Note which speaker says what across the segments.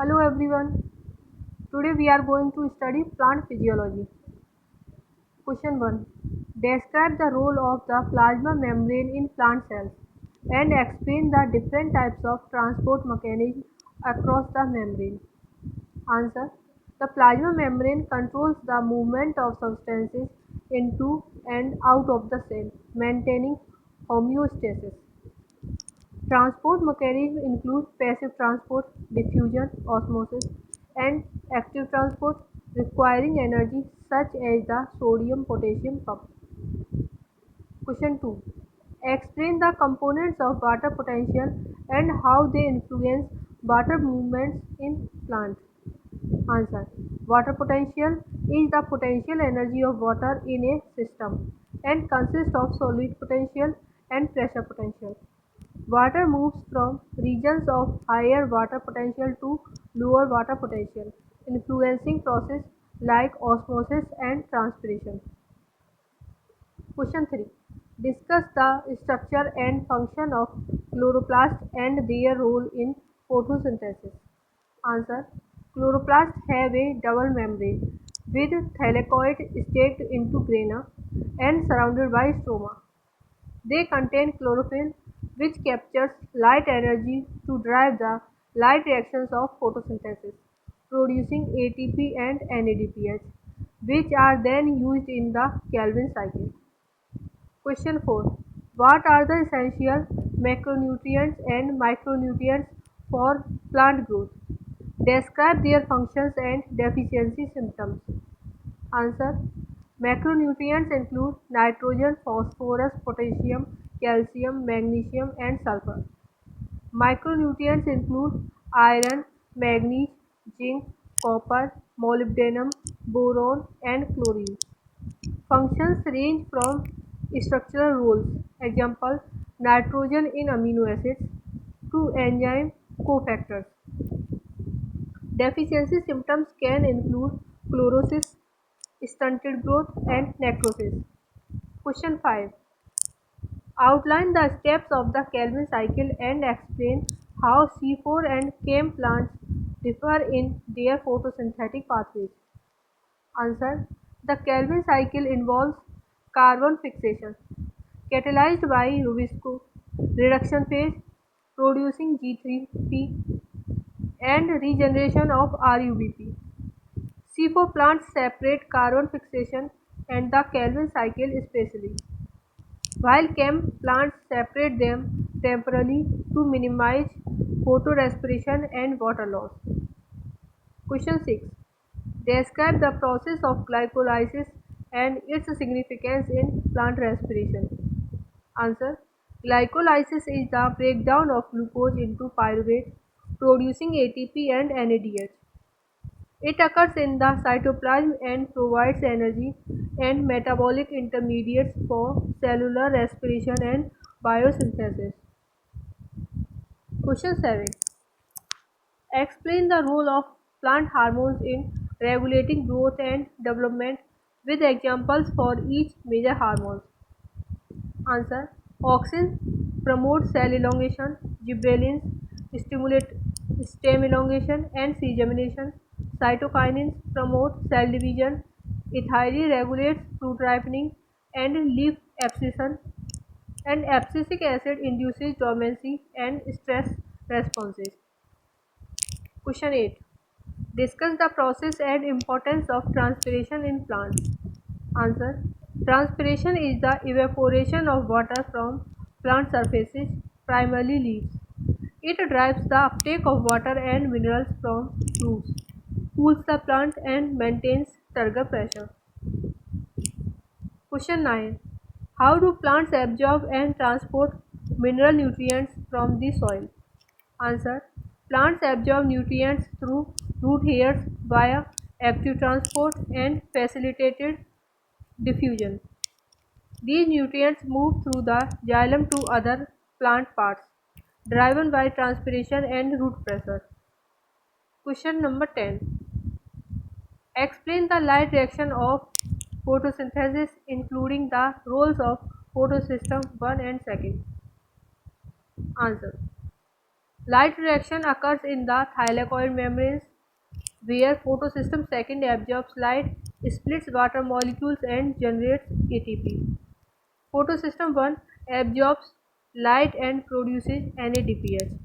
Speaker 1: Hello everyone. Today we are going to study plant physiology. Question 1. Describe the role of the plasma membrane in plant cells and explain the different types of transport mechanisms across the membrane. Answer. The plasma membrane controls the movement of substances into and out of the cell, maintaining homeostasis. Transport mechanisms include passive transport, diffusion, osmosis, and active transport requiring energy such as the sodium-potassium pump. Question 2. Explain the components of water potential and how they influence water movements in plants. Answer. Water potential is the potential energy of water in a system and consists of solid potential and pressure potential. Water moves from regions of higher water potential to lower water potential, influencing processes like osmosis and transpiration. Question 3. Discuss the structure and function of chloroplasts and their role in photosynthesis. Answer. Chloroplasts have a double membrane with thylakoid staked into grana and surrounded by stroma. They contain chlorophyll, which captures light energy to drive the light reactions of photosynthesis, producing ATP and NADPH, which are then used in the Calvin cycle. Question 4. What are the essential macronutrients and micronutrients for plant growth? Describe their functions and deficiency symptoms. Answer. Macronutrients include nitrogen, phosphorus, potassium, calcium, magnesium, and sulfur. Micronutrients include iron, manganese, zinc, copper, molybdenum, boron, and chlorine. Functions range from structural roles, example nitrogen in amino acids, to enzyme cofactors. Deficiency symptoms can include chlorosis, stunted growth, and necrosis. Question 5. Outline the steps of the Calvin cycle and explain how C4 and CAM plants differ in their photosynthetic pathways. Answer. The Calvin cycle involves carbon fixation, catalyzed by Rubisco reduction phase, producing G3P, and regeneration of RUBP. C4 plants separate carbon fixation and the Calvin cycle spatially, while CAM plants separate them temporarily to minimize photorespiration and water loss. Question 6. Describe the process of glycolysis and its significance in plant respiration. Answer. Glycolysis is the breakdown of glucose into pyruvate, producing ATP and NADH. It occurs in the cytoplasm and provides energy and metabolic intermediates for cellular respiration and biosynthesis. Question 7. Explain the role of plant hormones in regulating growth and development with examples for each major hormone. Answer. Auxins promote cell elongation, gibberellins stimulate stem elongation and seed germination, cytokinins promote cell division, ethylene regulates fruit ripening and leaf abscission, and abscisic acid induces dormancy and stress responses. Question 8. Discuss the process and importance of transpiration in plants. Answer. Transpiration is the evaporation of water from plant surfaces, primarily leaves. It drives the uptake of water and minerals from roots, cools the plant and maintains turgor pressure. Question 9. How do plants absorb and transport mineral nutrients from the soil? Answer. Plants absorb nutrients through root hairs via active transport and facilitated diffusion. These nutrients move through the xylem to other plant parts, driven by transpiration and root pressure. Question number 10. Explain the light reaction of photosynthesis, including the roles of photosystem 1 and 2. Answer. Light reaction occurs in the thylakoid membranes where photosystem second absorbs light, splits water molecules and generates ATP. Photosystem 1 absorbs light and produces NADPH.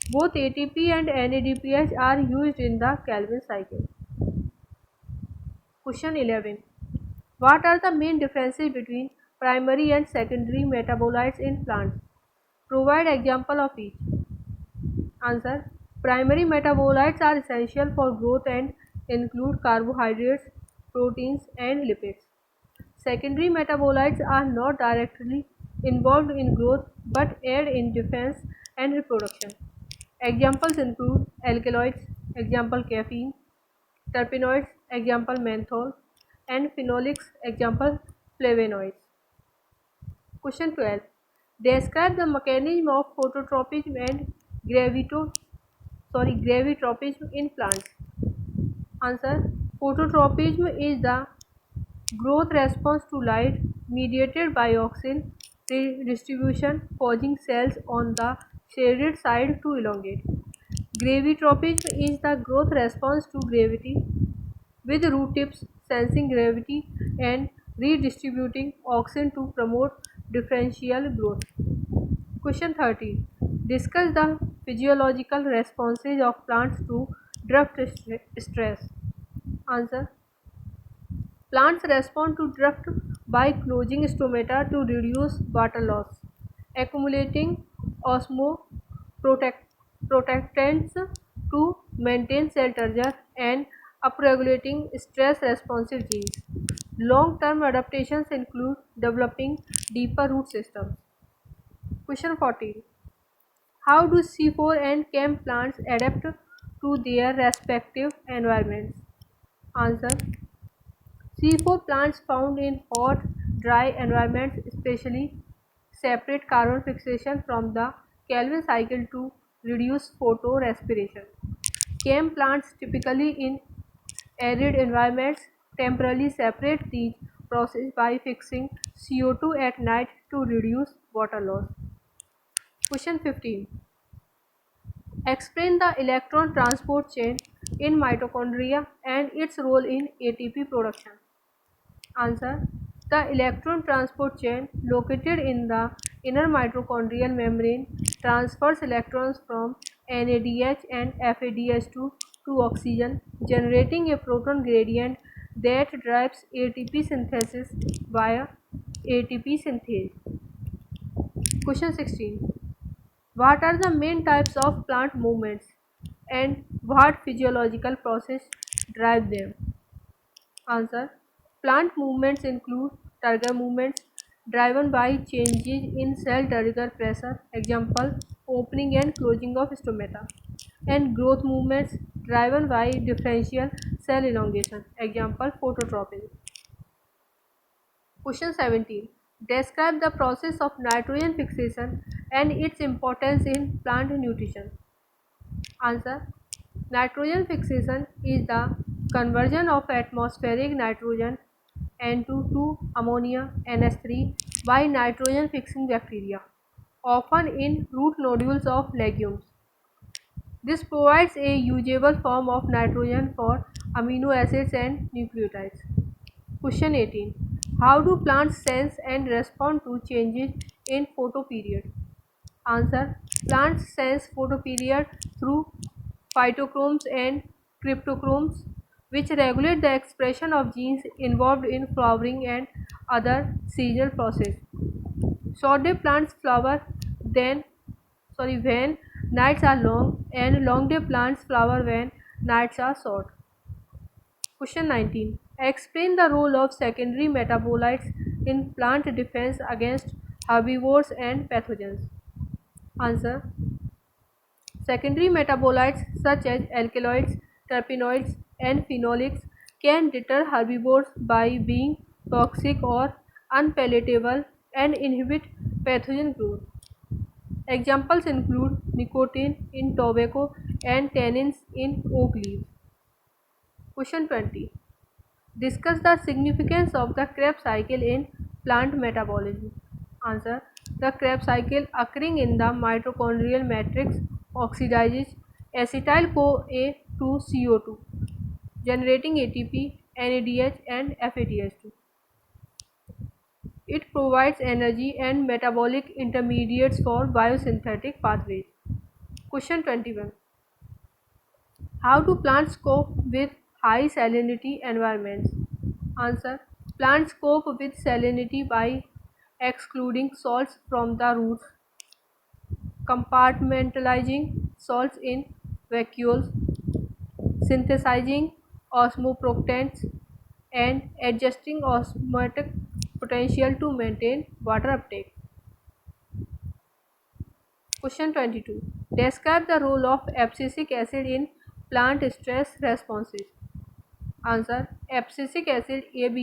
Speaker 1: Both ATP and NADPH are used in the Calvin cycle. Question 11. What are the main differences between primary and secondary metabolites in plants? Provide example of each. Answer. Primary metabolites are essential for growth and include carbohydrates, proteins and lipids. Secondary metabolites are not directly involved in growth but aid in defense and reproduction. Examples include alkaloids, example caffeine, terpenoids, example menthol, and phenolics, example flavonoids. Question 12. Describe the mechanism of phototropism and gravitropism in plants. Answer. Phototropism is the growth response to light mediated by auxin redistribution causing cells on the shaded side to elongate. Gravitropism is the growth response to gravity with root tips sensing gravity and redistributing auxin to promote differential growth. Question 13. Discuss the physiological responses of plants to drift stress. Answer. Plants respond to drift by closing stomata to reduce water loss, accumulating osmoprotectants to maintain cell turgor, and upregulating stress-responsive genes. Long-term adaptations include developing deeper root systems. Question 14. How do C4 and CAM plants adapt to their respective environments? Answer. C4 plants found in hot, dry environments especially separate carbon fixation from the Calvin cycle to reduce photorespiration. CAM plants typically in arid environments temporarily separate these processes by fixing CO2 at night to reduce water loss. Question 15. Explain the electron transport chain in mitochondria and its role in ATP production. Answer. The electron transport chain located in the inner mitochondrial membrane transfers electrons from NADH and FADH2 to oxygen, generating a proton gradient that drives ATP synthesis via ATP synthase. Question 16. What are the main types of plant movements and what physiological process drive them? Answer. Plant movements include turgor movements driven by changes in cell turgor pressure, example opening and closing of stomata, and growth movements driven by differential cell elongation, example phototropism. Question 17. Describe the process of nitrogen fixation and its importance in plant nutrition. Answer. Nitrogen fixation is the conversion of atmospheric nitrogen N2 to ammonia NH3 by nitrogen fixing bacteria, often in root nodules of legumes. This provides a usable form of nitrogen for amino acids and nucleotides. Question 18. How do plants sense and respond to changes in photoperiod? Answer. Plants sense photoperiod through phytochromes and cryptochromes, which regulate the expression of genes involved in flowering and other seasonal processes. Short day plants flower when nights are long, and long day plants flower when nights are short. Question 19. Explain the role of secondary metabolites in plant defense against herbivores and pathogens. Answer. Secondary metabolites such as alkaloids, terpenoids, and phenolics can deter herbivores by being toxic or unpalatable and inhibit pathogen growth. Examples include nicotine in tobacco and tannins in oak leaves. Question 20. Discuss the significance of the Krebs cycle in plant metabolism. Answer. The Krebs cycle occurring in the mitochondrial matrix oxidizes acetyl-CoA to CO2, generating ATP, NADH, and FADH2. It provides energy and metabolic intermediates for biosynthetic pathways. Question 21. How do plants cope with high salinity environments? Answer. Plants cope with salinity by excluding salts from the roots, compartmentalizing salts in vacuoles, synthesizing osmoprotectants, and adjusting osmotic potential to maintain water uptake. Question 22. Describe the role of abscisic acid in plant stress responses. Answer. Abscisic acid AB